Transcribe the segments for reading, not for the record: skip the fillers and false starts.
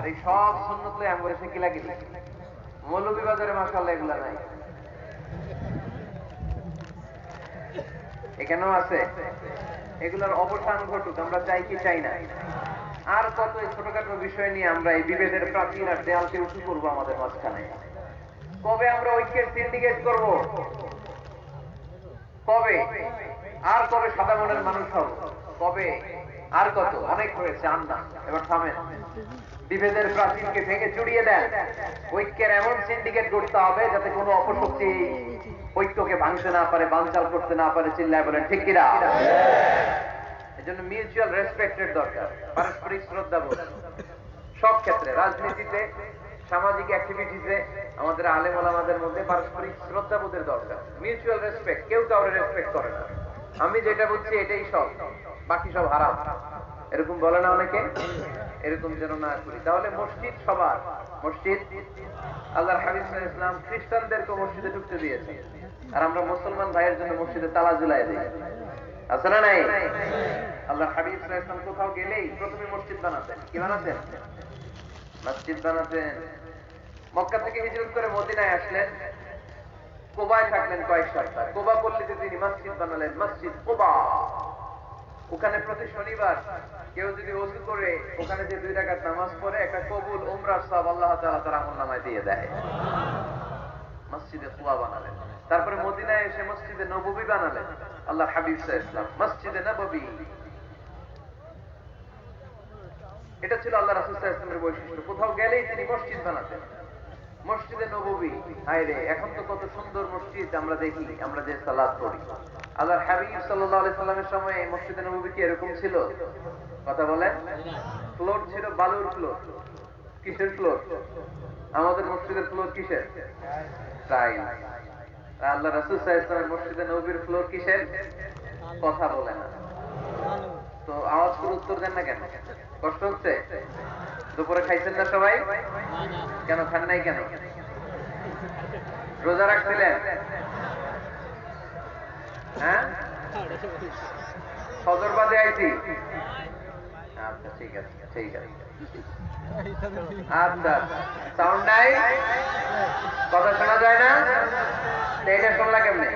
এই সব সুন্নত লয়ে আমগরে সে কি লাগিল মৌলভীবাজারে মাশাআল্লাহ এগুলা নাই, এখানেও আছে। এগুলোর অবসান ঘটুক, আমরা চাই কি চাই না? আর কত এই ছোটখাটো বিষয় নিয়ে আমরা এই বিভেদের প্রাচীর আর দেয়ালকে উঁচু করবো আমাদের মাঝখানে? কবে আমরা ঐক্যের সিন্ডিকেট করব? কবে? আর কবে সাদা মনের মানুষ হব? কবে? আর কত? অনেক হয়েছে, আন্না এবার থামেন। বিভেদের প্রাচীরকে ভেঙে চুড়িয়ে দেন। ঐক্যের এমন সিন্ডিকেট করতে হবে যাতে কোনো অপশক্তি ঐক্যকে ভাঙতে না পারে, বানচাল করতে না পারে। চিল্লায় বলেন ঠিক কিনা? এজন্য মিউচুয়াল রেসপেক্টের দরকার, পারস্পরিক শ্রদ্ধাবোধ সব ক্ষেত্রে, রাজনীতিতে, সামাজিক অ্যাক্টিভিটিসে আমাদের আলেম ওলামাদের মধ্যে পারস্পরিক শ্রদ্ধাবোধের দরকার। মিউচুয়াল রেসপেক্ট, কেউ কাউরে রেসপেক্ট করে না। আমি যেটা বলছি এটাই সব, বাকি সব হারাম, এরকম বলে না অনেকে? এরকম যেন না করি। তাহলে মসজিদ সবার, মসজিদ আল্লাহর হাবিব সাল্লাল্লাহু আলাইহি ওয়াসাল্লাম খ্রিস্টানদেরকে মসজিদে ঢুকতে দিয়েছে, আর আমরা মুসলমান ভাইয়ের জন্য মসজিদে তালা ঝুলাই দিই, আছে না নাই? আল্লাহর হাবিব সাল্লাল্লাহু আলাইহি ওয়াসাল্লাম কোথাও গেলেই প্রথমে মসজিদ বানাতেন। কি বানাতেন? মসজিদ বানাতেন। মক্কা থেকে হিজরত করে মদিনায় আসলেন, কুবায় থাকলেন কয়েক সপ্তাহ। কুবা পল্লীতে তিনি মসজিদ বানালেন, মসজিদ কুবা। ওখানে প্রতি শনিবার কেউ যদি ওযু করে ওখানে যে 2 রাকাত নামাজ পড়ে, একটা কবুল উমরার সওয়াব আল্লাহ তাআলা তার আমলনামায় দিয়ে দেয়। মসজিদে কুবা বানালেন। তারপরে মদিনায় এসে মসজিদে নববী বানালেন আল্লাহর হাবিব সাল্লাল্লাহু আলাইহি ওয়াসাল্লাম, মসজিদে নববী। এটা ছিল আল্লাহ রাসূল সাল্লাল্লাহু আলাইহি ওয়াসাল্লামের বৈশিষ্ট্য। কোথাও গেলেই তিনি মসজিদ বানাতেন, মসজিদে নববী। হায় রে, এখন তো কত সুন্দর মসজিদ আমরা দেখি, আমরা যে সালাত পড়ি। আল্লাহর হাবিব সাল্লাল্লাহু আলাইহি সাল্লামের সময় মসজিদে নববী কি এরকম ছিল? কথা বলেন। ফ্লোর ছিল বালুর ফ্লোর। কিসের ফ্লোর? আমাদের মসজিদের ফ্লোর কিসের? টাইল। আল্লাহ রাসূল সাল্লাল্লাহু আলাইহি ওয়াসাল্লামের মসজিদে নববীর ফ্লোর কিসের? কথা বলে না তো আওয়াজ করে উত্তর দেন না কেন? কষ্ট হচ্ছে? দুপুরে খাইছেন না সবাই? কেন খান নাই কেন? রোজা রাখছিলেন? হ্যাঁ, ফজর বাদে আইছি। আচ্ছা ঠিক আছে, ঠিক আছে। আচ্ছা, সাউন্ড নাই, কথা শোনা যায় না? এটা শুনলা কেমনে?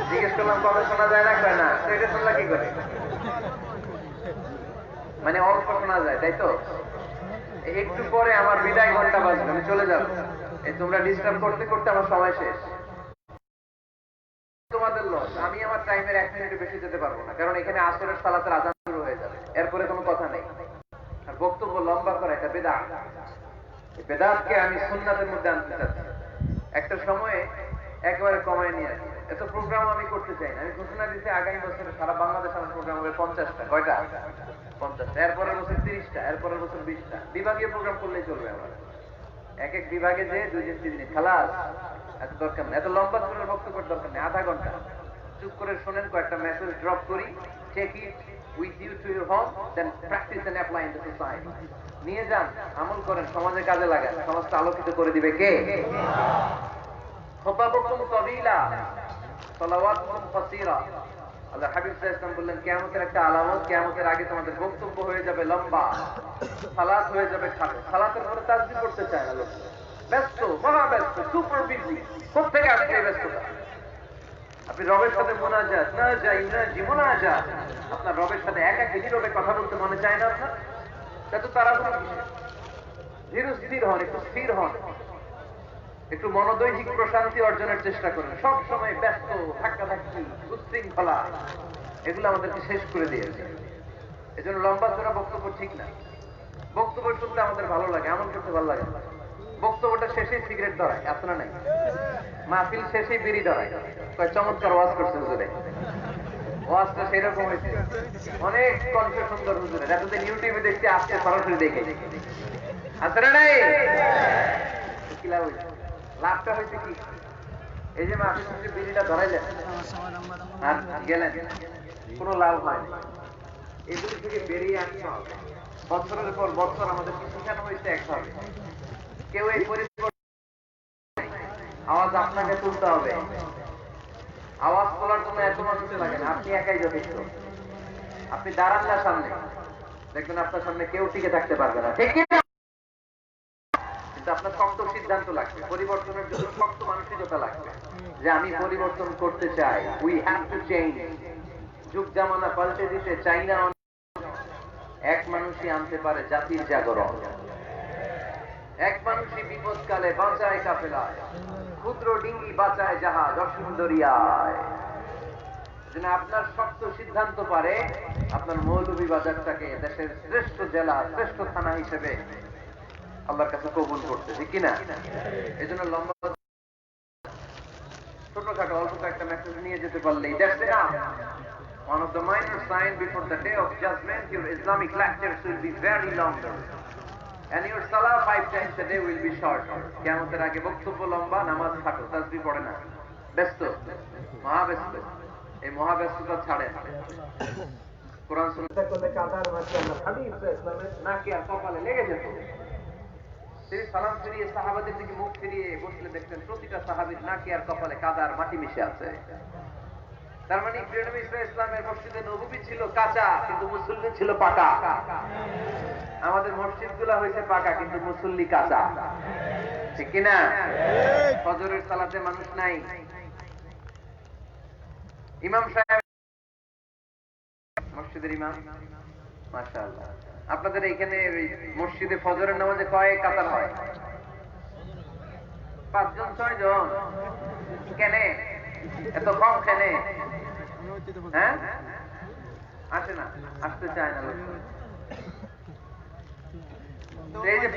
জিজ্ঞেস করলাম কথা শোনা যায় না, কয় না। তো এটা শুনলা কি করে? মানে অল্প শোনা যায়, তাই তো? একটু পরে আমার বিদায় ঘন্টা বাজবে, আমি চলে যাব। এই তোমরা ডিস্টার্ব করতে করতে আমার সময় শেষ। তোমাদের লস, আমি আমার টাইমের 1 মিনিট বেশি যেতে পারবো না, কারণ এখানে আসরের সালাতের আযান শুরু হয়ে যাবে, এরপরে কোনো কথা নেই। আর বক্তব্য লম্বা করা এটা বিদআত। এই বিদআতকে আমি সুন্নাতের মধ্যে আনতে চাচ্ছি। একটা সময়ে একেবারে কমায় নিয়ে আসি। এত প্রোগ্রাম আমি করতে চাই না। আমি ঘোষণা দিচ্ছি আগামী বছরে সারা বাংলাদেশ আমার প্রোগ্রাম হবে 50টা। কয়টা? 50টা। এরপরের বছর 30টা, এরপরের বছর 20টা। বিভাগীয় প্রোগ্রাম করলেই চলবে আমার। এক এক বিভাগে যে 2 দিন 3 দিন খালাস। এত দরকার নেই, এত লম্বা করে বক্তব্যের দরকার নেই। আধা ঘন্টা চুপ করে শোনেন, কয়েকটা মেসেজ ড্রপ করি, take it with you to your home, then practice and apply in the society. নিয়ে যান, আমল করেন, সমাজে কাজে লাগান। সমাজকে আলোকিত করে দিবে কে? খুতবাতুকুম তাওয়িলা, সালাওয়াতুকুম কাসীরা। আল্লাহ হাবিব সাল্লাল্লাহু আলাইহি ওয়াসাল্লাম বললেন, কিয়ামতের একটা আলামত, কিয়ামতের আগে তোমাদের বক্তব্য হয়ে যাবে লম্বা, সালাত হয়ে যাবে খাটো। সালাতের পরে তাসবিহ করতে চায় না লোক, ব্যস্ত, মহা ব্যস্ত, সুপার বিজি। কোথেকে আসছে এই ব্যস্ততা? আপনি রবের সাথে মুনাজাত, না যাই না জীবনাজাত, আপনার রবের সাথে একাকী নীরবে কথা বলতে মনে চায় না আপনার? এত তাড়াহুড়ো কিসের? ধীর স্থির হন, একটু স্থির হন, একটু মনোদৈহিক প্রশান্তি অর্জনের চেষ্টা করেন। সব সময় ব্যস্ত, ধাক্কাধাক্কি, উচ্ছৃঙ্খলা, এগুলো আমাদেরকে শেষ করে দিয়েছে। এজন্য লম্বা চড়া বক্তব্য ঠিক না। বক্তব্য শুনতে আমাদের ভালো লাগে, আমল করতে ভালো লাগে না। বক্তব্যটা শেষেই সিগারেট ধরায়, আছে না নাই? মাহফিল শেষেই বিড়ি ধরায়, কয় চমৎকার ওয়াজ করছে হুজুরে। ওয়াজটা সেরকম হয়েছে, অনেক কণ্ঠ সুন্দর হুজুরের। এতদিন ইউটিউবে দেখতে, আসছে সরাসরি দেখে, আছে না নাই? কি লাভ হয়েছে? লাভটা হয়েছে কি? এই যে মাহফিল শেষে বিড়িটা ধরাইলেন আর গেলেন, কোনো লাভ হয়নি। এগুলি থেকে বেরিয়ে আসতে হবে। বছরের পর বছর আমাদের শিখানো হয়েছে একভাবে। কেউ এই পরিবর্তন, আওয়াজ আপনাকে তুলতে হবে। আওয়াজ তোলার জন্য এত মানুষ লাগে না, আপনি একাই যথেষ্ট। আপনি দাঁড়ান না সামনে, দেখবেন আপনার সামনে কেউ টিকে থাকতে পারবে না, ঠিক কিনা? কিন্তু আপনার শক্ত সিদ্ধান্ত লাগবে, পরিবর্তনের জন্য শক্ত মানসিকতা লাগবে যে আমি পরিবর্তন করতে চাই। We have to change. যুগ জামানা পাল্টে দিতে চাই না। এক মানুষই আনতে পারে জাতির জাগরণ। এক মানুষই বিপদকালে বাঁচায় কাফেলায়, ক্ষুদ্র ডিঙ্গি বাঁচায় জাহাজ অসীম দরিয়ায়। যেন আপনার শক্ত সিদ্ধান্ত পারে আপনার মৌলভীবাজারটাকে দেশের শ্রেষ্ঠ জেলা, শ্রেষ্ঠ থানা হিসেবে আল্লাহর কাছে কবুল করতে, ঠিক কিনা? এই জন্য লম্বা ছোটখাটো অল্প একটা মেসেজ নিয়ে যেতে পারলেই that's enough. One of the minor signs before the day of judgment, your Islamic lectures will be very longer and your salah 5 times a day will be shorter. কিয়ামতের আগে বক্তব্য লম্বা, নামাজ খাটো, তাসবিহ পড়ে না, ব্যস্ত, মহাব্যস্ত। এই মহাব্যস্ততা ছাড়েন। কোরআন সুন্নাহ করলে কাতার মাঝে আমরা হাদিস ইসলামের নাকে আর কপালে লেগে যেত। তিনি সালাম ফিরিয়ে সাহাবাদের দিকে মুখ ফিরিয়ে বসলে দেখতেন প্রতিটা সাহাবীর নাকে আর কপালে কাদার মাটি মিশে আছে। তার মানে প্রিয় নবী ইসলামের মসজিদে নববী ছিল কাঁচা, কিন্তু মুসল্লি ছিল পাকা। আমাদের মসজিদগুলো হয়েছে পাকা, কিন্তু মুসল্লি কাঁচা, ঠিক কিনা? ফজরের সালাতে মানুষ নাই। ইমাম সাহেব মসজিদের ইমাম, মাশাআল্লাহ। আপনাদের এখানে মসজিদে ফজরের নামাজে কয় কাতার হয়? 5 জন 6 জন। কেন এত কম? কেন? হ্যাঁ, আসে না, আসতে চায় না লোক। এই যে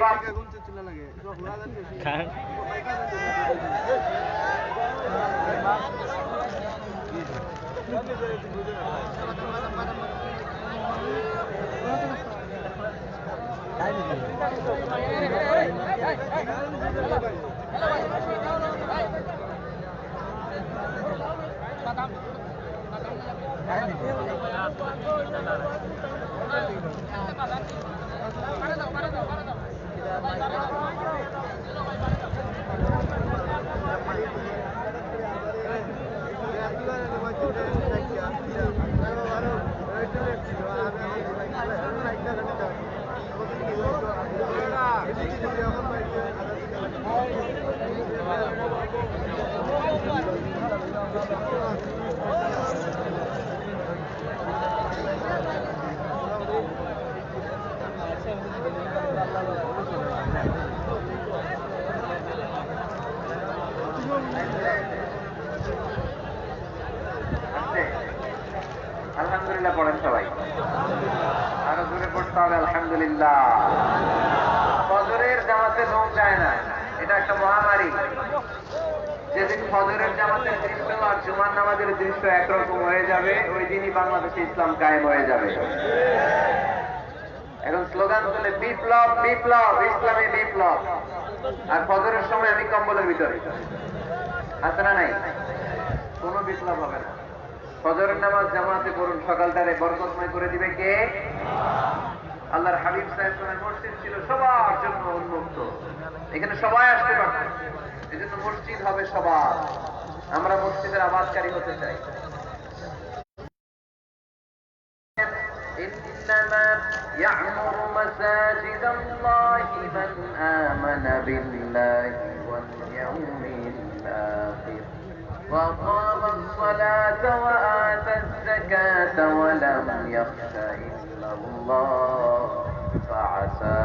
আলহামদুলিল্লাহ পড়েন সবাই, আরো জোরে পড়তে হবে আলহামদুলিল্লাহ। ফজরের জামাতে লোক যায় না, এটা একটা মহামারী। যেদিন ফজরের জামাতের দৃশ্য আর জুমার নামাজের দৃশ্য একরকম হয়ে যাবে, ওই দিনই বাংলাদেশে ইসলাম কায়েম হয়ে যাবে। এখন স্লোগান তুলে বিপ্লব বিপ্লব, ইসলামী বিপ্লব। আর ফজরের সময় আমি কম্বলের ভিতরে, আছে না নাই? কোনো বিপ্লব হবে না। ফজরের নামাজ জামাতে পড়ুন, সকালটারে বরকতময় করে দিবে কে? আল্লাহর হাবিব সাহেব মসজিদ ছিল সবার জন্য উন্মুক্ত, এখানে সবাই আসতে পারত। এই জন্য মসজিদ হবে সবার। আমরা মসজিদের আবাদকারী হতে চাই। إنما يعمر مساجد الله من آمن بالله واليوم الآخر وأقام الصلاة وآتى الزكاة ولم يخش إلا الله فعسى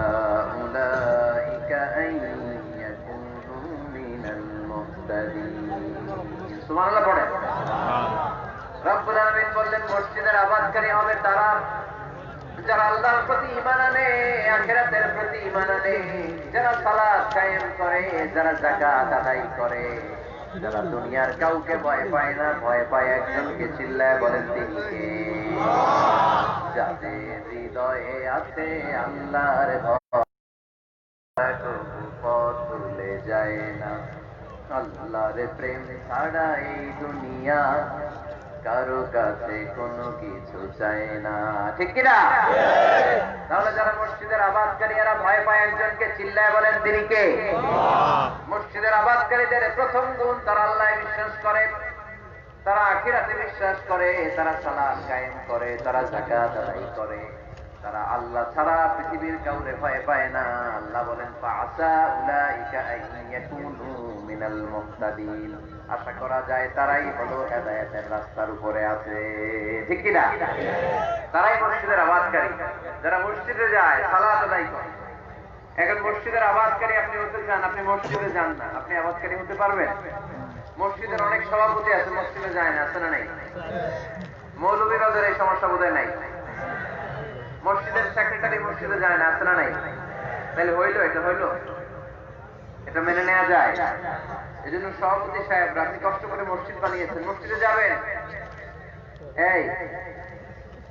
أولئك أن يكونوا من المهتدين. سبحان الله পড়ে। রব্বুল আলামিন বললেন মসজিদের আবাদকারী হবে তারা যারা আল্লাহর প্রতি ঈমান আনে, আখিরাতের প্রতি ঈমান আনে, যারা সালাত কায়েম করে, যারা যাকাত আদায় করে, যারা দুনিয়ার কাউকে ভয় পায় না, ভয় পায় একজনকে, চিল্লায় বলেন তিনি কে? যাদের হৃদয়ে আছে আল্লাহর ভয়, পথ ভুলে যায় না। আল্লাহর প্রেম ছাড়া এই দুনিয়া কারো কাছে কোনো কিছু চায় না, ঠিক কিনা? তাহলে যারা মসজিদের আবাদকারী এরা ভয় পায় একজনকে, চিল্লায় বলেন তিনি কে? মসজিদের আবাদকারীদের প্রথম গুণ, তারা আল্লাহয় বিশ্বাস করে, তারা আখিরাতে বিশ্বাস করে, তারা সালাত কায়েম করে, তারা যাকাত আদায় করে, তারা আল্লাহ ছাড়া পৃথিবীর কাউরে ভয় পায় না। আল্লাহ বলেন ফাআসা উলাইকা আন ইয়াকুনু মিনাল মুহতাদিন, আশা করা যায় তারাই হলো হেদায়েতের রাস্তার উপরে আছে। ঠিক কি না? তারাই মসজিদের আবাদকারী, যারা মসজিদে যায় সালাত আদায় করে। এখন মসজিদের আবাদকারী আপনি হতে চান, আপনি মসজিদে যান না, আপনি আবাদকারী হতে পারবেন? মসজিদের অনেক সভাপতি আছে মসজিদে যায় না, আছে না নাই? মৌলভীবাজারে এই সমস্যা বোধহয় নাই। মসজিদের সেক্রেটারি মসজিদে যায় না, আছে না নাই? তাহলে হইলো, এটা হইলো, এটা মেনে নেওয়া যায়? এই জন্য সভাপতি সাহেব আপনি কষ্ট করে মসজিদ বানিয়েছেন, মসজিদে যাবেন। এই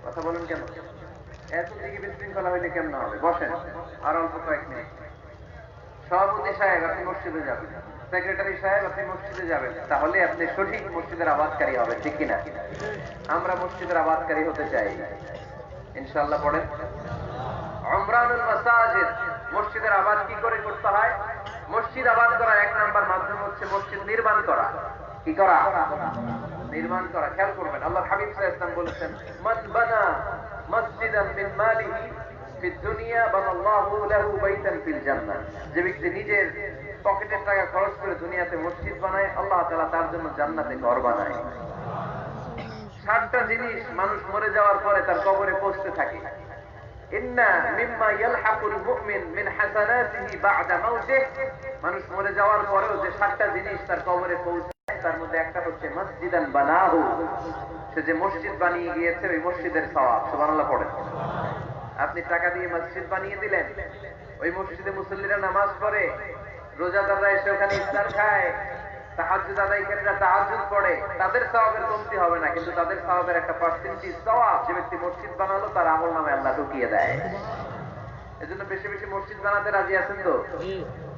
কথা বলুন কেন? এত দিকে বিশৃঙ্খলা হইলে কেমন হবে? বসেন আর অল্প কয়েক মিনিট। সভাপতি সাহেব আপনি মসজিদে যাবেন, সেক্রেটারি সাহেব আপনি মসজিদে যাবেন, তাহলে আপনি সঠিক মসজিদের আবাদকারী হবেন। ঠিক কিনা? আমরা মসজিদের আবাদকারী হতে চাই ইনশাআল্লাহ। পড়েন উমরানুল মাসাজিদ, মসজিদের আবাদ কি করে করতে হয়? মসজিদ আবাদ করার এক নাম্বার মাধ্যম হচ্ছে মসজিদ নির্মাণ করা। কি করা? নির্মাণ করা। খেয়াল করবেন, আল্লাহ হাবিব সাল্লাল্লাহু আলাইহি ওয়াসাল্লাম বলেছেন, মান বানা মসজিদান মিন মালিহি ফিদ দুনিয়া বানাল্লাহু লাহু বাইতান ফিল জান্নাহ, যে ব্যক্তি নিজের পকেটের টাকা খরচ করে দুনিয়াতে মসজিদ বানায়, আল্লাহ তাআলা তার জন্য জান্নাতে ঘর বানায়। 7টা জিনিস মানুষ মরে যাওয়ার পরে তার কবরে পৌঁছতে থাকে। ইন্না মিম্মা ইয়ালহাকুল মুমিন মিন হাসানাতিহি বা'দা মাউতিহি, মানুষ মরে যাওয়ার পরেও যে 7টা জিনিস তার কবরে পৌঁছায়, তার মধ্যে একটা হচ্ছে মসজিদান বানাহু, সে যে মসজিদ বানিয়ে গিয়েছে ওই মসজিদের সওয়াব। সুবহানাল্লাহ পড়েন। আপনি টাকা দিয়ে মসজিদ বানিয়ে দিলেন, ওই মসজিদে মুসল্লিরা নামাজ পড়ে, রোজাদাররা এসে ওখানে ইফতার খায়, তাহাজ্জুদ আদায়কারীরা তাহাজ্জুদ পড়ে, তাদের সওয়াবের কমতি হবে না, কিন্তু তাদের সওয়াবের একটা পার্সেন্টেজ সওয়াব যে ব্যক্তি মসজিদ বানালো তার আমল নামে আল্লাহ ঢুকিয়ে দেয়। এজন্য বেশি বেশি মসজিদ বানাতে রাজি আছেন তো?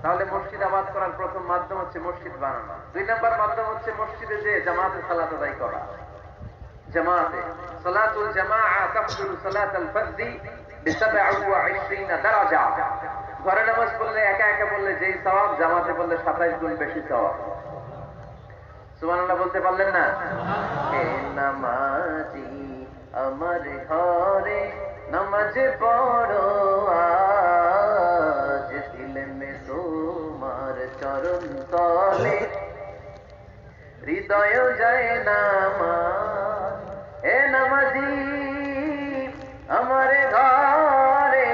তাহলে মসজিদ আবাদ করার প্রথম মাধ্যম হচ্ছে মসজিদ বানানো। 2 নম্বর মাধ্যম হচ্ছে মসজিদে যে জামাতে সালাত আদায় করা। জামাতে সালাতুল জামাআ তাফদুলু সালাতাল ফরদি ব27 দারাজা। ঘরে নামাজ পড়লে একা একা পড়লে যেই সওয়াব, জামাতে পড়লে 27 গুণ বেশি সওয়াব। সুবহানাল্লাহ বলতে পারলেন না? হে নামাজি আমার ঘরে নামাজ পড়ো আজ, দিল মে তোমার চরণ তলে হৃদয় যায় নামাজ। হে নামাজি আমার ঘরে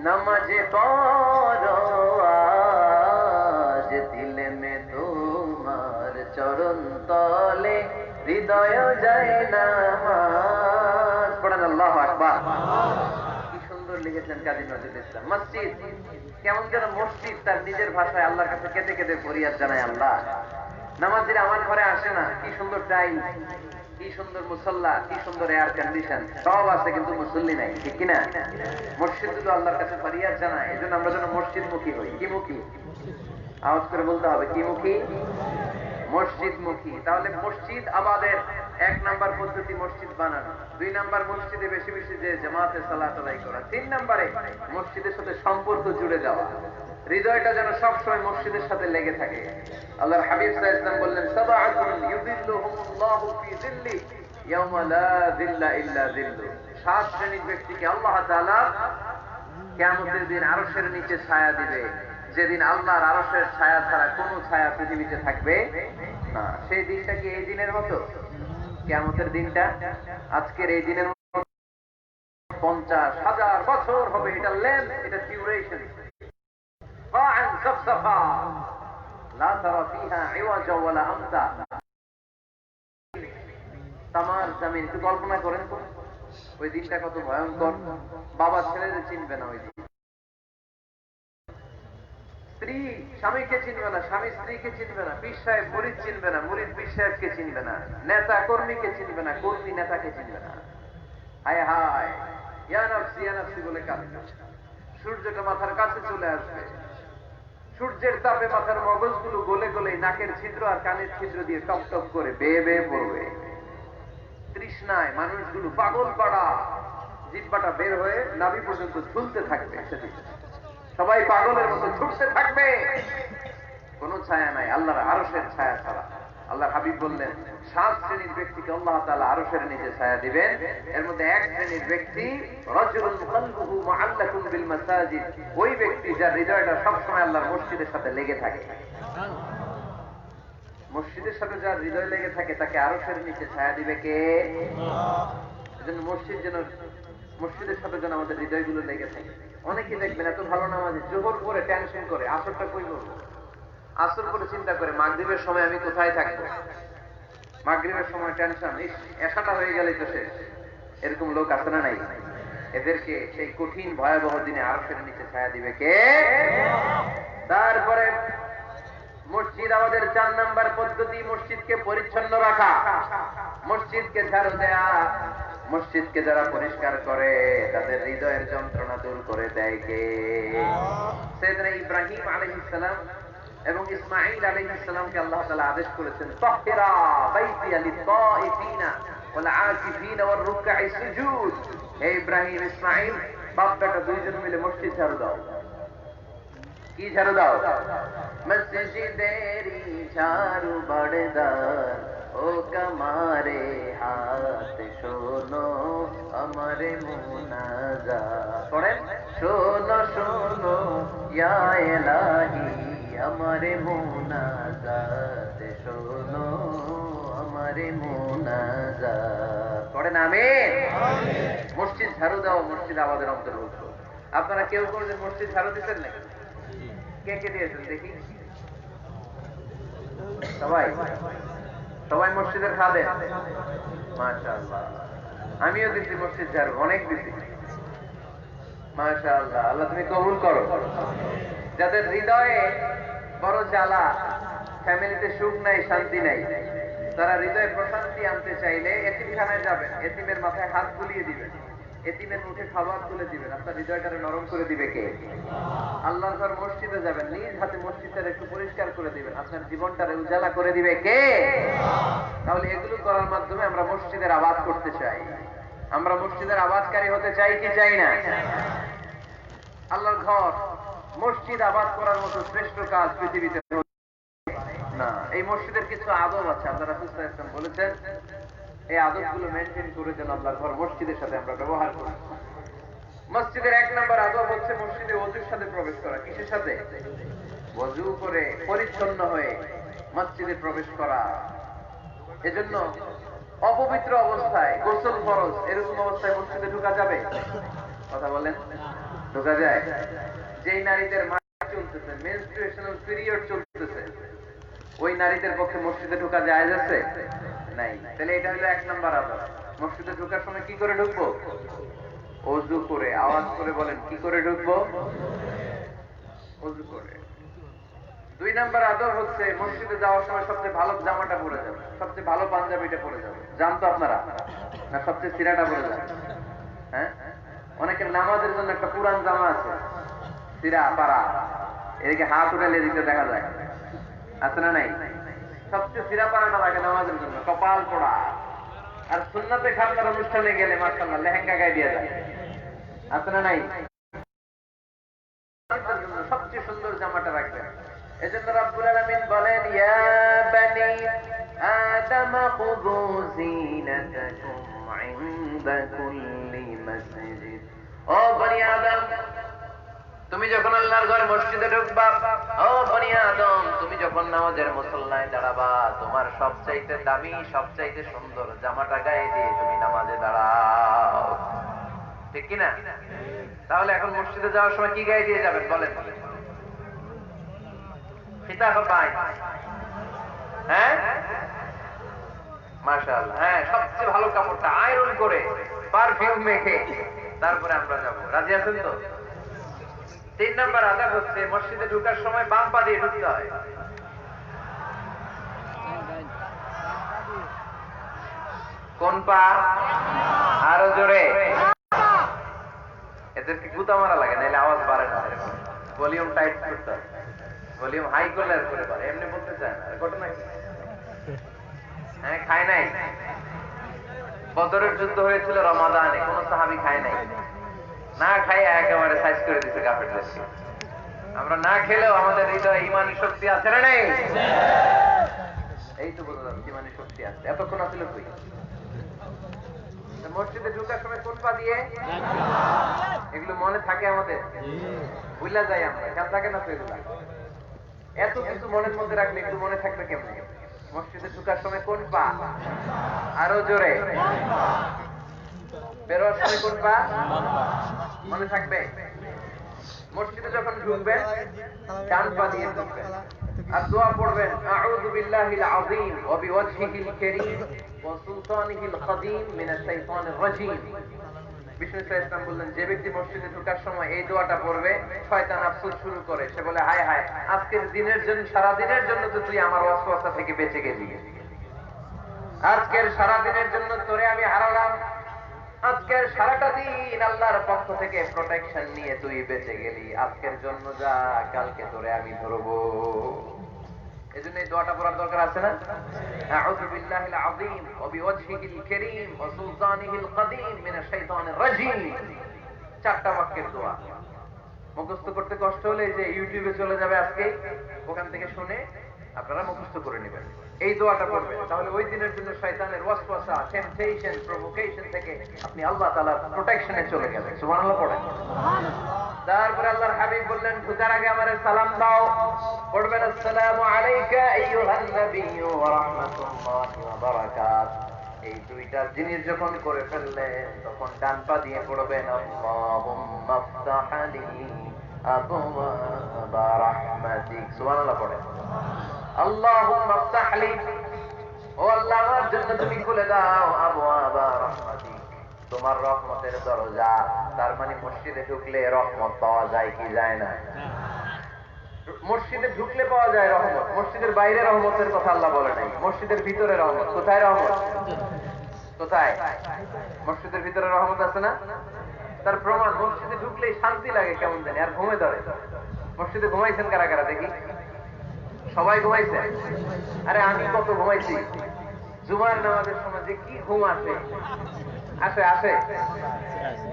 নামাজ পড়ো আজ, দিল মে তোমার চরণ তলে হৃদয় যায় নামাজ। পড়েন আল্লাহু আকবার। কি সুন্দর লিখেছেন কাজী নজরুল ইসলাম। মসজিদ কেমন যেন মসজিদ তার নিজের ভাষায় আল্লাহর কাছে কেঁদে কেঁদে ফরিয়াদ জানায়, আল্লাহ নামাজিরা আমার ঘরে আসে না, কি সুন্দর টাইম, কি সুন্দর মুসল্লা, কি সুন্দর এয়ার কন্ডিশন, সব আছে কিন্তু মুসল্লি নাই। ঠিক কিনা? মসজিদ গুলো আল্লাহর কাছে ফরিয়াদ জানায়। এই জন্য আমরা যেন মসজিদ মুখী হই। কি মুখী? আওয়াজ করে বলতে হবে, কি মুখী? মসজিদ মুখী। তাহলে মসজিদ আবাদের 1 নাম্বার পদ্ধতি মসজিদ বানানো। 2 নাম্বার মসজিদে বেশি বেশি যে জামাতে সালাত আদায় করা। 3 নাম্বারে মসজিদের সাথে সম্পর্ক জুড়ে যাওয়া, হৃদয়টা যেন সবসময় মসজিদের সাথে লেগে থাকে। আল্লাহর হাবিব সাল্লাল্লাহু আলাইহি ওয়াসাল্লাম বললেন, সাবআতুন ইউযিল্লুহুমুল্লাহু ফি যিল্লি ইয়াওমা লা যিল্লা ইল্লা যিল্লু। 7 শ্রেণীর ব্যক্তিকে আল্লাহ তাআলা কিয়ামতের দিন আরশের নিচে ছায়া দিবে, যেদিন আল্লাহর আরশের ছায়া ছাড়া কোনো ছায়া পৃথিবীতে থাকবে না। সেই দিনটা কি এই দিনের মতো? কিয়ামতের দিনটা আজকের এই দিনের মতো? 50,000 বছর হবে। এটা লেন্থ, এটা ডিউরেশন। ফাআন সাফসাফা লা তারা ফিহা ইওয়াজা ওয়ালা আমতা। তামার জমিন, একটু কল্পনা করেন তো ওই দিনটা কত ভয়ঙ্কর। বাবা ছেলেদের চিনবে না ওই দিন, স্ত্রী স্বামীকে চিনবে না, স্বামী স্ত্রীকে চিনবে না, পীর সাহেব মুরিদ চিনবে না, মুরিদ পীর সাহেবকে চিনবে না, নেতা কর্মীকে চিনবে না, কর্মী নেতাকে চিনবে না। হায় হায়, ইয়া নাফসি বলে কাঁদবে। সূর্যটা মাথার কাছে চলে আসবে, সূর্যের তাপে মাথার মগজগুলো গলে গলে নাকের ছিদ্র আর কানের ছিদ্র দিয়ে টপ টপ করে বেয়ে বেয়ে পড়বে। তৃষ্ণায় মানুষগুলো পাগল পাড়া, জিহ্বাটা বের হয়ে নাভি পর্যন্ত ঝুলতে থাকবে। সেদিন সবাই পাগলের মতো ছুটতে থাকবে, কোন ছায়া নাই আল্লাহর আরশের ছায়া ছাড়া। আল্লাহর হাবিব বললেন, 7 শ্রেণীর ব্যক্তিকে আল্লাহ তাআলা আরশের নিচে ছায়া দিবেন। এর মধ্যে এক শ্রেণীর ব্যক্তি রাজুলুন কলবুহু মুআল্লাকুন বিল মাসাজিদ, ওই ব্যক্তি যার হৃদয়টা সবসময় আল্লাহর মসজিদের সাথে লেগে থাকে। মসজিদের সাথে যার হৃদয় লেগে থাকে তাকে আরশের নিচে ছায়া দিবে কে? এজন্য মসজিদের সাথে যেন আমাদের হৃদয়গুলো লেগে থাকে। অনেকেই দেখবেন এত ভালো নামাজি, জোহর করে টেনশন করে আসরটা কই করবো, আসর করে চিন্তা করে মাগরিবের সময় আমি কোথায় থাকবো, মাগরিবের সময় টেনশন, এসাটা হয়ে গেলেই তো শেষ। এরকম লোক আছে না নাই? এদেরকে সেই কঠিন ভয়াবহ দিনে আরশের নিচে ছায়া দিবে কে? তারপরে মসজিদ আমাদের 4 নাম্বার পদ্ধতি, মসজিদকে পরিচ্ছন্ন রাখা, মসজিদকে ঝাড়ু দেয়া। মসজিদকে যারা পরিষ্কার করে তাদের হৃদয়ের যন্ত্রণা দূর করে দেয় কে? সাইয়েদনা ইব্রাহিম আলাইহিস সালাম এবং ইসমাঈল আলাইহিস সালামকে আল্লাহ তাআলা আদেশ করেছেন, তাহহিরা বাইতিয়া লিত-তাইফিনা ওয়াল আকিফিনা ওয়ার রুকআই সুজুদ। হে ইব্রাহিম, ইসমাঈল, বাপ বেটা দুইজন মিলে মসজিদ ঝাড়ু দাও। কি ঝাড়ু দাও? মসজিদেরি ঝাড়ু বড়দার, ও কমারে হাত শোনো আমারে মুনাজাত। পড়েন, শোনো শোনো ইয়া ইলাহি আমারে মুনাজাত, শোনো আমারে মুনাজাত। পড়েন আমিন। মসজিদ ঝাড়ু দাও, মসজিদ আমাদের অন্তর্ভুক্ত। আপনারা কেউ কোনদিন মসজিদ ঝাড়ু দিচ্ছেন নাকি? কে কে দিয়েছেন দেখি? সবাই সবাই মসজিদের খাদেম? মাশাআল্লাহ। আমিও দিচ্ছি মসজিদ ঝাড়ু, অনেক দিচ্ছি। মাশাআল্লাহ, আল্লাহ তুমি কবুল করো। যাদের হৃদয়ে বড় জ্বালা, ফ্যামিলিতে সুখ নাই, শান্তি নাই, তারা হৃদয়ে প্রশান্তি আনতে চাইলে এতিমখানায় যাবেন, এতিমের মাথায় হাত বুলিয়ে দিবেন, এতিমের মুখে খাবার তুলে দিবেন। আপনার হৃদয়টাকে নরম করে দিবে কে? আল্লাহর ঘর মসজিদে যাবেন, নিজ হাতে মসজিদটা একটু পরিষ্কার করে দিবেন, আপনার জীবনটারে উজালা করে দিবে কে? তাহলে এগুলো করার মাধ্যমে আমরা মসজিদের আবাদ করতে চাই। আমরা মসজিদের আবাদকারী হতে চাই কি চাই না? আল্লাহর ঘর মসজিদ আবাদ করার মতো শ্রেষ্ঠ কাজ পৃথিবীতে না। এই মসজিদের কিছু আদব আছে, আল্লাহ রাসূল সাল্লাল্লাহু আলাইহি ওয়াসাল্লাম বলেছেন, এই আদবগুলো মেনটেন করে যেন আল্লাহর ঘর মসজিদের সাথে আমরা ব্যবহার করি। মসজিদের 1 নাম্বার আদব হচ্ছে মসজিদে ওযুর সাথে প্রবেশ করা। কিসের সাথে? ওযু করে পরিচ্ছন্ন হয়ে মসজিদে প্রবেশ করা। এজন্য অপবিত্র অবস্থায়, গোসল ফরজ, এরকম অবস্থায় মসজিদে ঢোকা যাবে? কথা বলেন, ঢোকা যায়? যেই নারীদের মাস চলতেছে, মেনস্ট্রুয়েশনাল পিরিয়ড চলতেছে, ওই নারীদের পক্ষে মসজিদে ঢোকা জায়েজ আছে? নাই। তাহলে এটা হলো 1 নাম্বার আদব। মসজিদে ঢোকার সময় কি করে ঢুকবো? ওযু করে। আওয়াজ করে বলেন, কি করে ঢুকবো? ওযু করে। 2 নাম্বার আদব হচ্ছে মসজিদে যাওয়ার সময় সবচেয়ে ভালো জামাটা পরে যাবে, সবচেয়ে ভালো পাঞ্জাবিটা পরে যাবে। জান তো আপনারা না? সবচেয়ে সিরাটা পরে যাবে। হ্যাঁ, অনেকের নামাজের জন্য একটা পুরান জামা আছে, সিরা পাড়া, এদিকে হাত উঠালে এদিকে দেখা যায়, আছে না নাই? সবচেয়ে সিরা পাড়াটা লাগে নামাজের জন্য, কপাল পোড়া। আর সুন্নাতে খাতনার অনুষ্ঠানে গেলে মাশাআল্লাহ লেহেঙ্গা গায়ে দিয়ে যায়, আছে না নাই? সবচেয়ে সুন্দর জামাটা রাখবেন। এজন্য রব্বুল আলামিন বলেন, ইয়া বানি আদম খুযু যিনাতাকুম ইনদা কুল্লি মাসজিদ। ও বনি আদম, তুমি যখন আল্লাহর ঘর মসজিদে ঢুকবা, ও বনি আদম, তুমি যখন নামাজের মুসল্লায় দাঁড়াবা, তোমার সবচাইতে দামি, সবচাইতে সুন্দর জামাটা গায়ে দিয়ে তুমি নামাজে দাঁড়াও। ঠিক কিনা? তাহলে এখন মসজিদে যাওয়ার সময় কি গায়ে দিয়ে যাবেন বলেন? হ্যাঁ, মাশাআল্লাহ। হ্যাঁ, সবচেয়ে ভালো কাপড়টা আয়রন করে পারফিউম মেখে তারপরে আমরা যাব। রাজি আছেন তো? 3 নাম্বার আদব হচ্ছে মসজিদে ঢোকার সময় বাম পা দিয়ে ঢুকতে হয়। কোন পা? আরো জোরে। এদেরকে গুতা মারা লাগে, নাহলে আওয়াজ বাড়ে না। ভলিউম টাইট করতে হয়, ভলিউম হাই করলে আর করে পারে, এমনি বলতে চায় না। ঘটনা কি? হ্যাঁ, খায় নাই। বদরের যুদ্ধ হয়েছিল রমাদানে, কোন সাহাবী খায় নাই, না খাইয়া একেবারে সাইজ করে দিতে কাফেরদেরকে। আমরা না খেলেও আমাদের হৃদয়ে ঈমানী শক্তি আছে না নাই? এই তো বললাম, ঈমানী শক্তি আছে। এতক্ষণ আসছিল কই? মসজিদে ঢোকার সময় কোন পা দিয়ে? এগুলো মনে থাকে আমাদের? ভুলা যাই আমরা, খেয়াল থাকে না তো এগুলা? এত কিছু মনের মধ্যে রাখলে একটু মনে থাকবে কেমনে? মসজিদে ঢোকার সময় কোন পা? আরো জোরে। বেরোয়ার সময় কোন পা? মনে থাকবে? মসজিদে যখন ঢুকবেন ডান পা দিয়ে ঢুকবেন আর দোয়া পড়বেন, আউযু বিল্লাহিল আযীম ওয়া বিওয়াজহিল কারীম ওয়া সুলতানিহিল কাদীম মিনাশ শাইতানির রাজীম। বিষ্ণু ইসলাম বললেন, যে ব্যক্তি মসজিদে ঢোকার সময় এই দোয়াটা পড়বে, শয়তান আফসোস শুরু করে, সে বলে, হায় হায়, আজকের দিনের জন্য, সারা দিনের জন্য তো তুই আমার ওয়াসওয়াসা থেকে বেঁচে গেলি, আজকের সারা দিনের জন্য তোরে আমি হারালাম, আজকের সারাটা দিন আল্লাহর পক্ষ থেকে প্রোটেকশন নিয়ে তুই বেঁচে গেলি, আজকের জন্য যা, কালকে তোরে আমি ধরবো। এজন্য এই দোয়াটা পড়ার দরকার আছে না? আউযু বিল্লাহিল আযীম ওয়া বিওয়াজহিল কারীম ওয়া সুলতানিহিল কাদীম মিনাশ শাইতানির রাজীম। চারটা বাক্যের দোয়া। মুখস্থ করতে কষ্ট হলে যে ইউটিউবে চলে যাবে আজকে, ওখান থেকে শুনে আপনারা মুখস্থ করে নেবেন, এই দোয়াটা করবেন, তাহলে ওই দিনের জন্য শয়তানের ওয়াসওয়াসা, টেম্পটেশন, প্রভোকেশন থেকে আপনি আল্লাহ তাআলার প্রোটেকশনে চলে গেলেন। সুবহানাল্লাহ পড়েন। তারপরে আল্লাহর হাবিব বললেন, ঢোকার আগে আমারে সালাম দাও। পড়বেন, আসসালামু আলাইকা আইয়ুহান নাবিয়্যু ওয়া রাহমাতুল্লাহি ওয়া বারাকাতুহু। এই দুইটা জিনিস যখন করে ফেললেন, তখন ডান পা দিয়ে পড়বেন, আল্লাহুম্মা ফতাহ লি আবওয়াবা রাহমাতিক। সুবহানাল্লাহ পড়েন। আল্লাহুম্মা ফতাহ লি, ও আল্লাহ, আমার জন্য তুমি খুলে দাও আবওয়াবা রাহমাতিক, তোমার রহমতের দরজা। তার মানে মসজিদে ঢুকলে রহমত পাওয়া যায় কি যায় না? মসজিদে ঢুকলে পাওয়া যায় রহমত, মসজিদের বাইরে রহমতের কথা আল্লাহ বলে নাই, মসজিদের ভিতরে রহমত। কোথায় রহমত? কোথায়? মসজিদের ভিতরে রহমত আছে না? তার প্রমাণ, মসজিদে ঢুকলেই শান্তি লাগে কেমন জানি, আর ঘুমে ধরে। মসজিদে ঘুমাইছেন কারা কারা দেখি? সবাই ঘুমাইছে? আরে আমি কত ঘুমাইছি, জুমার নামাজের সময় যে কি ঘুম আসে, আসে আসে,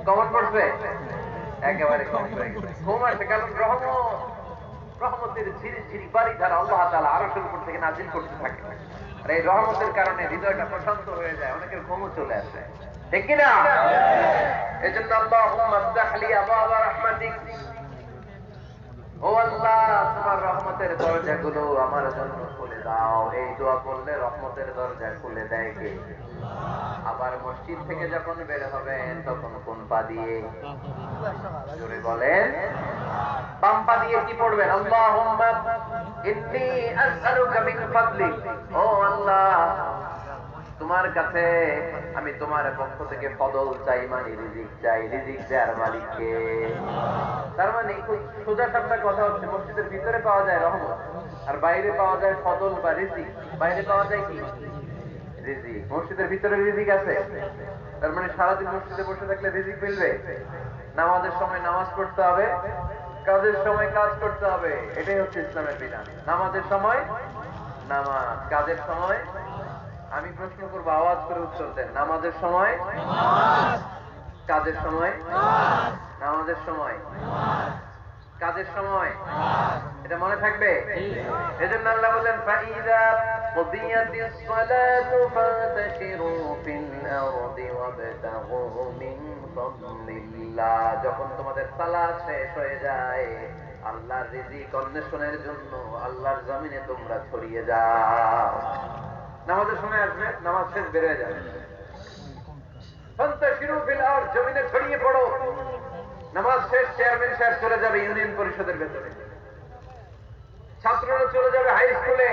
কমন পড়ছে, একেবারে কমন হয়ে গেছে, ঘুম আসে, কারণ রহমতের ঝিরি ঝিরি বাড়ি ধারা আল্লাহ তাআলা আরশের উপর থেকে নাজিল করতে থাকে, আর এই রহমতের কারণে হৃদয়টা প্রশান্ত হয়ে যায়, অনেকের ঘুমও চলে আসে, ঠিক কিনা? এজন্য আল্লাহুম্মা ফতাহ লি আবওয়াবা রাহমাতিক, ও আল্লাহ, তোমার রহমতের দরজাগুলো আমার জন্য খুলে দাও। এই দোয়া করলে রহমতের দরজা খুলে দেয় কে? আবার মসজিদ থেকে যখন বের হবেন তখন কোন পা দিয়ে? জোরে বলেন। বাম পা দিয়ে কি পড়বেন? আল্লাহুম্মা ইন্নী আসআলুকা মিন ফাদলিক, ও আল্লাহ, তোমার কাছে আমি তোমার পক্ষ থেকে ফদল চাই, মানে রিজিক চাই, রিজিক দেওয়ার মালিককে। তার মানে সোজা সাপটা কথা হচ্ছে, মসজিদের ভিতরে পাওয়া যায় রহমত, আর বাইরে পাওয়া যায় ফদল বা রিজিক। বাইরে পাওয়া যায় কি? রিজিক। মসজিদের ভিতরে রিজিক আছে, তার মানে সারাদিন মসজিদে বসে থাকলে রিজিক মিলবে। নামাজের সময় নামাজ পড়তে হবে, কাজের সময় কাজ করতে হবে, এটাই হচ্ছে ইসলামের বিধান। নামাজের সময় নামাজ, কাজের সময়। আমি প্রশ্ন করবো, আওয়াজ করে উত্তর দেন। নামাজের সময় কাজের সময়, নামাজের সময় কাজের সময়, এটা মনে থাকবে। এজন্য আল্লাহ বলেন, ফাইযা কুদিয়াতিস সালাতু ফান্তাশিরু ফিল আরদি ওয়াবতাগু মিন ফাদলিল্লাহ। যখন তোমাদের সালাত শেষ হয়ে যায়, আল্লাহর রিজিক অন্বেষণের জন্য আল্লাহর জমিনে তোমরা ছড়িয়ে যাও। নামাজের সময় আসবে, নামাজ শেষ বের হয়ে যাবে, ফান্তাশিরু ফিল আরদ, জমিনে ছড়িয়ে পড়ো। নামাজ শেষ, চেয়ারম্যান সাহেব চলে যাবে ইউনিয়ন পরিষদের ভেতরে, ছাত্ররা চলে যাবে হাই স্কুলে,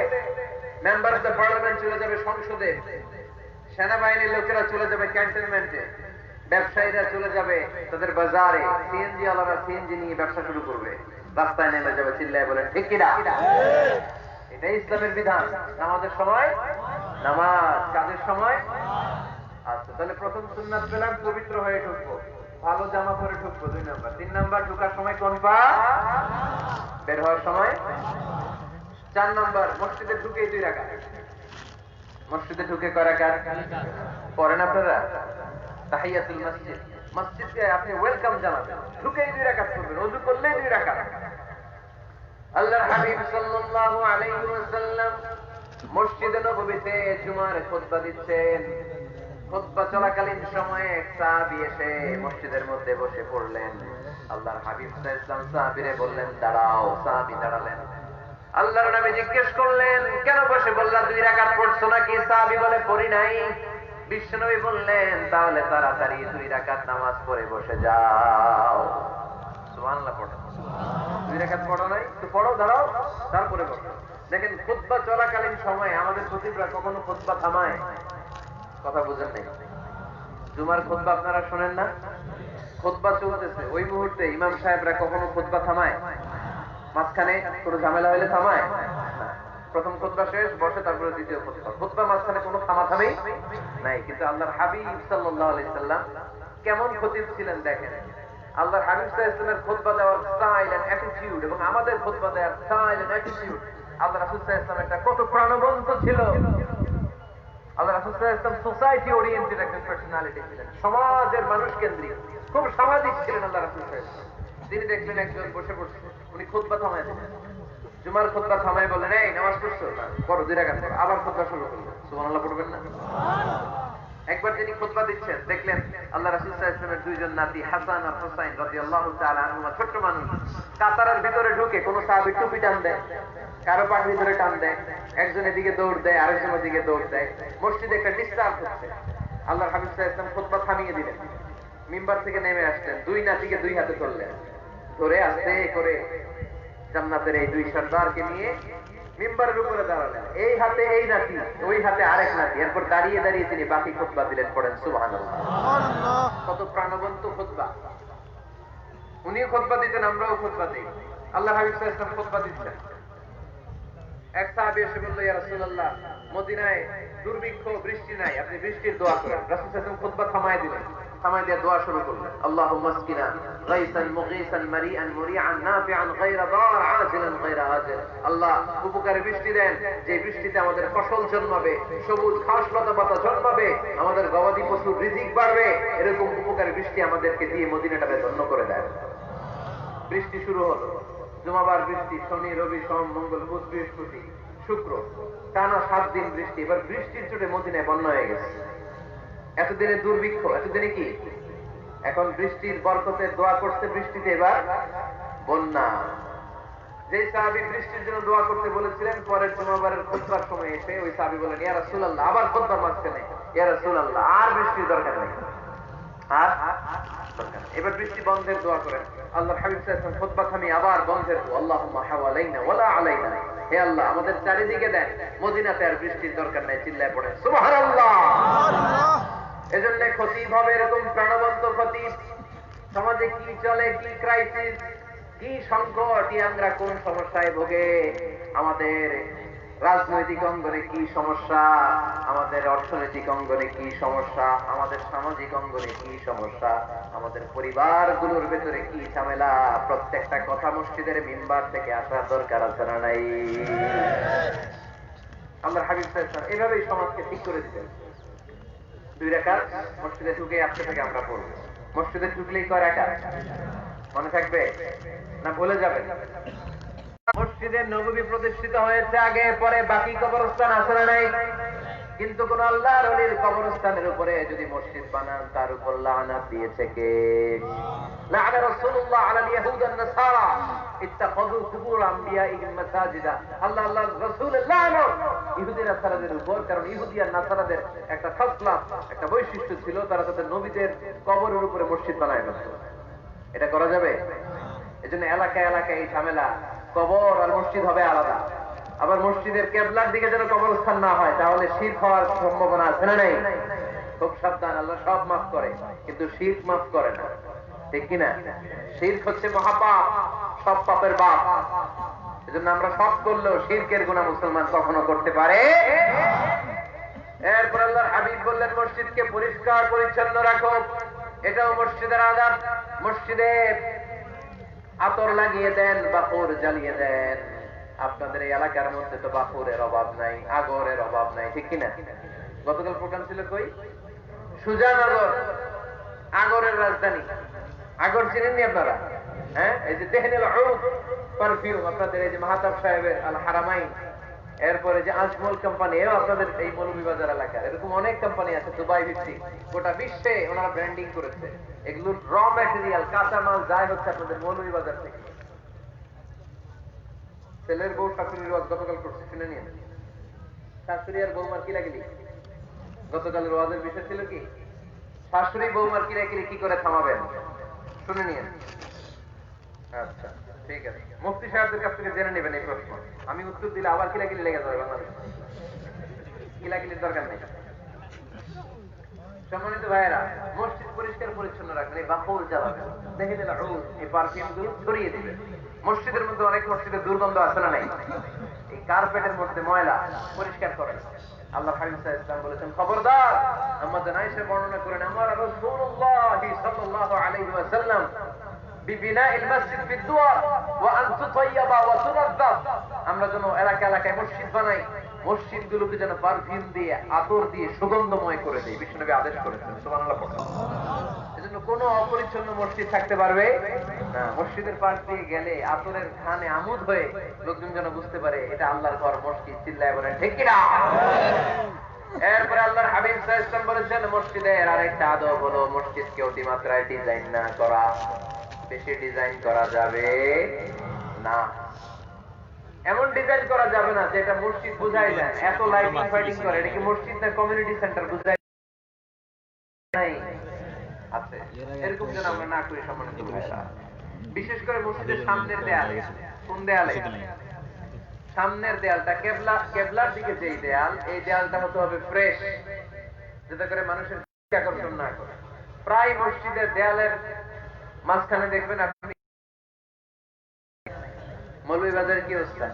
মেম্বার অফ দ্য পার্লামেন্ট চলে যাবে সংসদে, সেনাবাহিনীর লোকেরা চলে যাবে ক্যান্টনমেন্টে, ব্যবসায়ীরা চলে যাবে তাদের বাজারে, সিএনজি আলাদা সিএনজি নিয়ে ব্যবসা শুরু করবে, রাস্তায় নেমে যাবে, চিল্লায় বলে, ঠিক কিনা? এটাই ইসলামের বিধান। নামাজের সময় নামাজ, কাজের সময়। আচ্ছা, তাহলে প্রথম সুন্নাত পেলাম, পবিত্র হয়ে ঢুকবো, ভালো জামা পরে ঢুকবো, 2 নাম্বার। 3 নাম্বার, ঢোকার সময় কোন পা? বের হওয়ার সময় 4 নাম্বার, মসজিদে ঢুকেই 2 রাকাত। মসজিদে ঢুকে কয় রাকাত পড়েন আপনারা? তাহিয়াতুল মসজিদ, মসজিদকে আপনি ওয়েলকাম জানাবেন, ঢুকেই 2 রাকাত করবেন, ওযু করলেই 2 রাকাত। আল্লাহর হাবিব সাল্লাল্লাহু আলাইহি ওয়াসাল্লাম মসজিদে নববীতে জুমার খুতবা দিচ্ছেন। খুতবা চলাকালীন সময়ে এক সাহাবী এসে মসজিদের মধ্যে বসে পড়লেন। আল্লাহর হাবিব সাল্লাল্লাহু আলাইহি ওয়াসাল্লাম সাহাবীরে বললেন দাঁড়াও। সাহাবী দাঁড়ালেন। আল্লাহর নবী জিজ্ঞেস করলেন কেন বসে বললা 2 রাকাত পড়ছো নাকি? সাহাবী বলে পড়ি নাই। বিশ্বনবী বললেন তাহলে তাড়াতাড়ি 2 রাকাত নামাজ পড়ে বসে যাও। সুবহানাল্লাহ পড়ো। 2 রাকাত পড়ো নাই তো পড়ো, দাঁড়াও, তারপরে বসো। দেখেন খুতবা চলাকালীন সময়ে আমাদের খতিবরা কখনো খুতবা থামায়? কথা বুঝেন নাই? জুমার খুতবা আপনারা শুনেন না? খুতবা চলতেছে, ওই মুহূর্তে ইমাম সাহেবরা কখনো খুতবা থামায়? মাঝখানে কোনো ঝামেলা হলে থামায়? প্রথম খুতবা শেষ, বসে, তারপরে দ্বিতীয় খুতবা। খুতবার মাঝখানে কোনো থামাথামি নাই। কিন্তু আল্লাহর হাবিব সাল্লাল্লাহু আলাইহি সাল্লাম কেমন খতিব ছিলেন দেখেন। আল্লাহর হাবিব সাল্লাল্লাহু আলাইহি ওয়াসাল্লামের খুতবা দেওয়ার স্টাইল এন্ড অ্যাটিটিউড এবং আমাদের খুতবা দেওয়ার স্টাইল এন্ড অ্যাটিটিউড, আল্লাহ রাসূল সাল্লাল্লাহু আলাইহি ওয়াসাল্লাম কত প্রাণবন্ত ছিল। আল্লাহ রাসূল সাল্লাল্লাহু আলাইহি ওয়াসাল্লাম সোসাইটি ওরিয়েন্টেড একটা পার্সোনালিটি ছিলেন, সমাজের মানুষ কেন্দ্রিক, খুব সামাজিক ছিলেন আল্লাহ রাসূল সাল্লাল্লাহু আলাইহি ওয়াসাল্লাম। তিনি দেখলেন একজন বসে বসে, উনি খুতবা থামায় দিলেন। জুমার খুতবা থামায় বললেন এই নামাজ পড়ছো না, পড়ো 2 রাকাত পড়ো। আবার খুতবা শুরু করলেন। সুবহানাল্লাহ পড়বেন না? একবার তিনি খুতবা দিচ্ছেন, দেখলেন আল্লাহ রাসূল সাল্লাল্লাহু আলাইহি ওয়াসাল্লামের 2 জন নাতি হাসান আর হুসাইন রাদিয়াল্লাহু তাআলা আনহুমা, ছোট্ট মানুষ, কাতারের ভিতরে ঢুকে কোন সাহাবী টুপি টান দেয়, কারো পাগড়ি ধরে টান দেয়, একজন এদিকে দৌড় দেয়, আরেকজন ওদিকে দৌড় দেয়। মসজিদে একটা ডিস্টার্ব হচ্ছে। আল্লাহর হাবিব সাল্লাল্লাহু আলাইহি ওয়াসাল্লাম খুতবা থামিয়ে দিলেন। মিম্বার থেকে নেমে আসলেন, 2 নাতিকে 2 হাতে ধরলেন, ধরে আস্তে করে জান্নাতের এই 2 সর্দারকে নিয়ে মিম্বারের উপরে দাঁড়ালেন। এই হাতে এই নাতি, ওই হাতে আরেক নাতি। এরপর দাঁড়িয়ে দাঁড়িয়ে তিনি বাকি খুতবা দিলেন। পড়েন সুবহানাল্লাহ। কত প্রাণবন্ত খুতবা। উনিও খুতবা দিতেন, আমরাও খুতবা দিই। আল্লাহর হাবিব সাল্লাল্লাহু আলাইহি ওয়াসাল্লাম খুতবা দিচ্ছেন। এক সাহাবী এসে বলল ইয়া রাসূলুল্লাহ, মদিনায় দুর্ভিক্ষ, বৃষ্টি নাই, আপনি বৃষ্টির দোয়া করেন। রাসূল সাল্লাল্লাহু আলাইহি ওয়াসাল্লাম খুতবা থামায় দিলেন। থামায় দিয়ে দোয়া শুরু করলেন। আল্লাহুম্মা আসকিনা গায়সান মুগীসান মারিআন মুরিআন নাফিআন গায়রা দার আজিলান গায়রা আজিল। আল্লাহ উপকারী বৃষ্টি দেন, যে বৃষ্টিতে আমাদের ফসল জন্মাবে, সবুজ ঘাস লতা পাতা জন্মাবে, আমাদের গবাদি পশুর রিজিক বাড়বে। এরকম উপকারী বৃষ্টি আমাদেরকে দিয়ে মদিনাটাকে ধন্য করে দেন। বৃষ্টি শুরু হলো। জুমাবার বৃষ্টি, শনি রবি সোম মঙ্গল বুধ বৃহস্পতি শুক্র, টানা 7 দিন বৃষ্টি। এবার বৃষ্টির চোটে মদিনায় বন্যা হয়ে গেছে। এতদিনে দুর্ভিক্ষ, এতদিনে কি? এখন বৃষ্টির বরকতে দোয়া করতে, বৃষ্টিতে এবার বন্যা। যে সাহাবী বৃষ্টির জন্য দোয়া করতে বলেছিলেন, পরের জুমাবারের খুতবার সময় এসে ওই সাহাবী বলেন ইয়া রাসূলুল্লাহ, আবার খুতবার মাঝখানে ইয়া রাসূলুল্লাহ, আর বৃষ্টির দরকার নেই, আর দরকার নেই। এবার বৃষ্টি বন্ধের দোয়া করেন। আল্লাহর হাবিব সাল্লাল্লাহু আলাইহি ওয়াসাল্লাম খুতবা থামিয়ে আবার বন্ধের দোয়া, আল্লাহুম্মা হাওয়ালাইনা ওয়ালা আলাইনা। হে আল্লাহ, আমাদের চারিদিকে দেন, মদিনাতে আর বৃষ্টির দরকার নেই। চিল্লায় পড়েন সুবহানাল্লাহ। এজন্য খতিব হবে এরকম প্রাণবন্ত খতিব। সমাজে কি চলে, কি ক্রাইসিস, কি সংকট, আমরা কোন সমস্যায় ভোগে, আমাদের রাজনৈতিক অঙ্গনে কি সমস্যা, আমাদের অর্থনৈতিক অঙ্গনে কি সমস্যা, আমাদের সামাজিক অঙ্গনে কি সমস্যা, আমাদের পরিবারগুলোর ভেতরে কি ঝামেলা, প্রত্যেকটা কথা মসজিদের মিম্বার থেকে আসার দরকার আছে না নাই? আল্লাহর হাবিব সাল্লাল্লাহু আলাইহি ওয়াসাল্লাম এভাবেই সমাজকে ঠিক করে দিতেন। 2 রাকাত মসজিদে ঢুকে আসতে থেকে আমরা পড়ব। মসজিদে ঢুকলেই কয় রাকাত মনে থাকবে না ভুলে যাবেন? মসজিদে নববী প্রতিষ্ঠিত হয়েছে আগে, পরে বাকি কবরস্থান আছে না নাই? কিন্তু কোন আল্লাহর ওলির কবরস্থানের উপরে যদি মসজিদ বানান, তার উপর লানাত দিয়েছে কে? লাআনা রাসূলুল্লাহ আলাল ইয়াহুদ ওয়ান নাসারা ইত্তাখাযু কুবুর আমবিয়াইহিম মাসাজিদা। আল্লাহর রাসূলের লানত ইহুদি নাসারাদের উপর, কারণ ইহুদি আর নাসারাদের একটা খাসলাত, একটা বৈশিষ্ট্য ছিল, তারা তাদের নবীদের কবরের উপরে মসজিদ বানায় ফেলত। এটা করা যাবে? এজন্য এলাকায় এলাকায় এই ঝামেলা, কবর আর মসজিদ হবে আলাদা। আবার মসজিদের কেবলার দিকে যেন কবরস্থান না হয়, তাহলে শিরক হওয়ার সম্ভাবনা আছে না নাই? খুব সাবধান, আল্লাহ সব মাফ করে কিন্তু শিরক মাফ করে না, ঠিক কিনা? শিরক হচ্ছে মহাপাপ, সব পাপের বাপ। এজন্য আমরা সব করলেও শিরকের গুনাহ মুসলমান কখনো করতে পারে। এরপর আল্লাহর হাবিব বললেন মসজিদকে পরিষ্কার পরিচ্ছন্ন রাখো, এটাও মসজিদের আদাব। মসজিদে আতর লাগিয়ে দেন, বাকুর জ্বালিয়ে দেন। আপনাদের এই এলাকার মধ্যে তো বাকুরের অভাব নাই, আগরের অভাব নাই, ঠিক কিনা? গতকাল প্রোগ্রাম ছিল কই? সুজানগর, আগরের রাজধানী। আগর চিনেননি আপনারা? হ্যাঁ, এই যে তেহনিল উদ পারফিউম, আপনাদের এই যে মাহতাব সাহেবের আল হারামাইন, এরপরে যে আজমল কোম্পানি, এও আপনাদের এই মৌলভীবাজার এলাকার, এরকম অনেক কোম্পানি আছে দুবাই ভিত্তিক, গোটা বিশ্বে ওনারা ব্র্যান্ডিং করেছে। এগুলোর র ম্যাটেরিয়াল, কাঁচামাল যায় হচ্ছে আপনাদের মৌলভীবাজার থেকে। ছেলের বউ শাশুড়ির ওয়াজ গতকাল করছে, শুনে নিন। শাশুড়ি আর বৌমার কিলাকিলি, গতকালের ওয়াজের বিষয় ছিল কি? শাশুড়ি বৌমার কিলাকিলি কি করে থামাবেন, শুনে নিন। আচ্ছা ঠিক আছে, মুফতি সাহেবদের কাছ থেকে জেনে নেবেন এই প্রশ্ন। আমি উত্তর দিলে আবার কিলাকিলি লেগে যাবে বাংলাদেশ। কিলাকিলির দরকার নেই। সম্মানিত ভাইয়েরা, মসজিদ পরিষ্কার পরিচ্ছন্ন রাখবেন, এই বাকুল জ্বালাবেন, দেখে দিন এই পারফিউম গুলো ছড়িয়ে দিবেন। মসজিদের মধ্যে অনেক মসজিদের দুর্গন্ধ আছে না নাই? এই কার্পেটের মধ্যে ময়লা, পরিষ্কার করেন। আল্লাহ হাবিব সাল্লাল্লাহু আলাইহি ওয়াসাল্লাম বলেছেন, খবরদার, আম্মা জান আয়েশা বর্ণনা করেন, আমার রাসূলুল্লাহ সাল্লাল্লাহু আলাইহি ওয়াসাল্লাম বিবিনাইল মসজিদ বিদুয়া ওয়া আন তুতাইয়াবা ওয়া তুনাদ্দাফ, আমরা যেন এলাকা এলাকায় মসজিদ বানাই, মসজিদগুলোকে যেন পারফিউম দিয়ে, আতর দিয়ে সুগন্ধময় করে দেয়, বিশ্বনবী আদেশ করেছেন। সুবহানাল্লাহ পড়ুন। এজন্য কোনো অপরিচ্ছন্ন মসজিদ থাকতে পারবে না। মসজিদের পাশ দিয়ে গেলে আতরের ঘ্রাণে আমোদ হয়ে লোকজন যেন বুঝতে পারে এটা আল্লাহর ঘর, মসজিদ। চিল্লায় বলেন ঠিক কিনা? এরপরে আল্লাহর হাবিব সাল্লাল্লাহু আলাইহি ওয়াসাল্লাম বলেছেন, মসজিদের আরেকটা আদব হলো মসজিদকে অতিমাত্রায় ডিজাইন না করা। বেশি ডিজাইন করা যাবে না। এমন ডিজাইন করা যাবে না যেটা মসজিদ বুঝাই যায়, এত লাইটিং ফাইটিং করে, এটা কি মসজিদ না কমিউনিটি সেন্টার বুঝাই নাই? আছে, এরকম যেন আমরা না করি। সম্মানিত ভাইরা, বিশেষ করে মসজিদের সামনের দেয়ালে, কোন দেয়ালে? সামনের দেয়ালটা কেবলার দিকে যেই দেয়াল, এই দেয়ালটা হতে হবে ফ্রেশ, যাতে করে মানুষের আকর্ষণ না করে। প্রায় মসজিদের দেয়ালের মাঝখানে দেখবেন আপনি, মৌলভীবাজারের কি অবস্থা?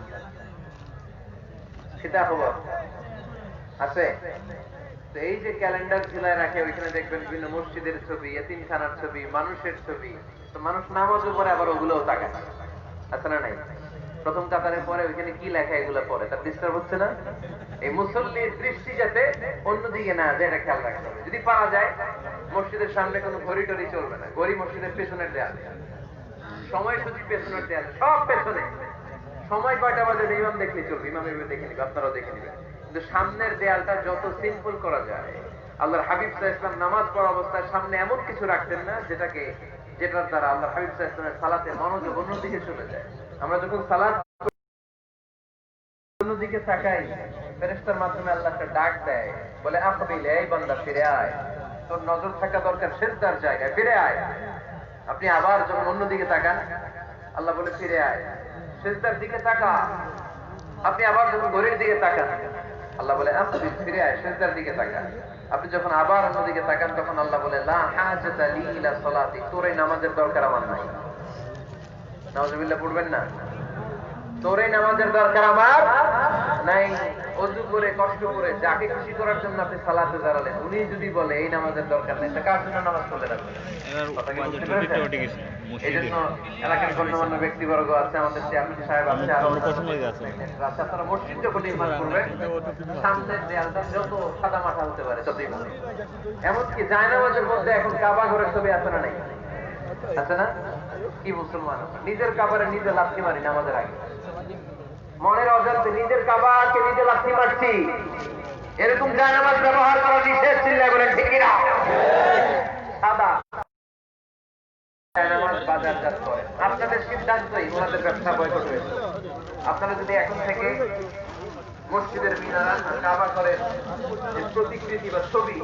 সেটা খবর আছে। তো এই যে ক্যালেন্ডার ঝুলায় রাখে, ওইখানে দেখবেন বিভিন্ন মসজিদের ছবি, এতিমখানার ছবি, মানুষের ছবি। তো মানুষ নামাজের পরে আবার ওগুলোও তাকায়, আছে না নাই? প্রথম কাতারের পরে ওইখানে কি লেখা, এগুলো পরে তার ডিস্টার্ব হচ্ছে না? এই মুসল্লির দৃষ্টি যাতে অন্যদিকে না যায়, এটা খেয়াল রাখতে হবে। যদি পারা যায়, মসজিদের সামনে কোনো ঘড়ি টড়ি চলবে না। ঘড়ি মসজিদের পেছনের দেয়ালে, সময়সূচি পেছনের দেয়ালে, সব পেছনে। সময় কয়টা বাজে ইমাম দেখলে চলবে, ইমাম এভাবে দেখে নিবে, আপনারাও দেখে নিবেন। কিন্তু সামনের দেয়ালটা যত সিম্পল করা যায়। আল্লাহর হাবিব সাল্লাল্লাহু আলাইহি ওয়াসাল্লাম নামাজ পড়া অবস্থায় সামনে এমন কিছু রাখতেন না যেটার দ্বারা আল্লাহর হাবিব সাল্লাল্লাহু আলাইহি ওয়াসাল্লামের সালাতে মনোযোগ অন্যদিকে চলে যায়। আমরা যখন সালাত অন্যদিকে তাকাই, ফেরেশতার মাধ্যমে আল্লাহ একটা ডাক দেয়, বলে আকবিল, এই বান্দা ফিরে আয়, তোর নজর থাকা দরকার সিজদার জায়গায়, ফিরে আয়। আপনি আবার যখন অন্যদিকে তাকান, আল্লাহ বলে ফিরে আয়, সিজদার দিকে তাকা। আপনি আবার যখন ঘড়ির দিকে তাকান, আল্লাহ বলে আকবিল, ফিরে আয়, সিজদার দিকে তাকা। আপনি যখন আবার অন্যদিকে তাকান, তখন আল্লাহ বলে লা হাজাতা লি ইলা সালাতি, তোর এই নামাজের দরকার আমার নাই। নাউজুবিল্লাহ পড়বেন না? তোর এই নামাজের দরকার আমার নাই। ওযু করে কষ্ট করে যাকে খুশি করার জন্য আপনি সালাতে দাঁড়ালেন, উনি যদি বলে এই নামাজের দরকার নেই, তা কার জন্য নামাজ চলে রাখবেন? এই জন্য এলাকার গণ্যমান্য ব্যক্তিবর্গ আছে, আমাদের চেয়ারম্যান সাহেব আছে, আপনারা মসজিদ যখন নির্মাণ করবেন, সামনের দেয়ালটা যত সাদা মাথা হতে পারে ততই ভালো। এমনকি জায়নামাজের মধ্যে এখন কাবা ঘরের ছবি আছে না নাই? আছে না? কি মুসলমান নিজের কাবারে নিজে লাথি মারি নামাজের আগে, মনের অজান্তে নিজের কাবাকে নিজে লাথি মারছি, এরকম জায়নামাজ ব্যবহার করা নিষেধ। চিল্লায় বলেন ঠিক কিনা? সাদা জায়নামাজ বাজারজাত করেন, আপনাদের সিদ্ধান্তই ওনাদের ব্যবসা বয়কট হয়েছে। আপনারা যদি এখন থেকে মসজিদের মিনার, কাবা ঘরের প্রতিকৃতি বা ছবি